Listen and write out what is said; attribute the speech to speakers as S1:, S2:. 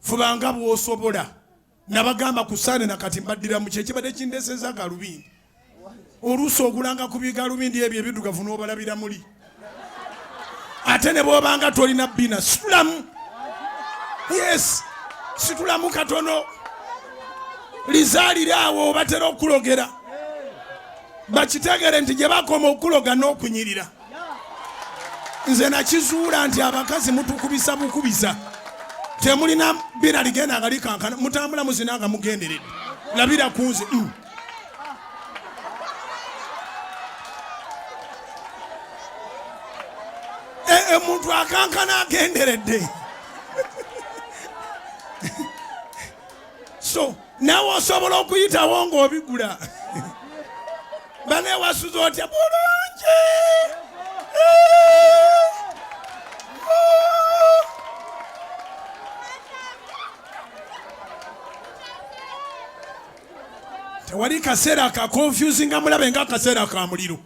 S1: fubanga bw'osobola nabagamba ku saane nakati mbaddira mu kyekibadde kindeseza galubindi oluusi ogulanga ku bigalubindi ebyo ebiddugavu n'obalabira muli ate ne bw'obanga tolina bbina situlamu yes situlamu katono lizaalire awo obatera okulogera bakitegere nti gye bakoma okuloga n'okunyirira nze nakizuula nti abakazi mutukubisa bukubisa temulina bbina ligenda nga likankana mutambula muzina nga mugenderedde labira ku nze muntu akankana agenderedde so nawe osobola okuyitawo ng'obigula banewasuza otya bulungi tewali kaseera ka confusing mulabe nga akaseera ka muliro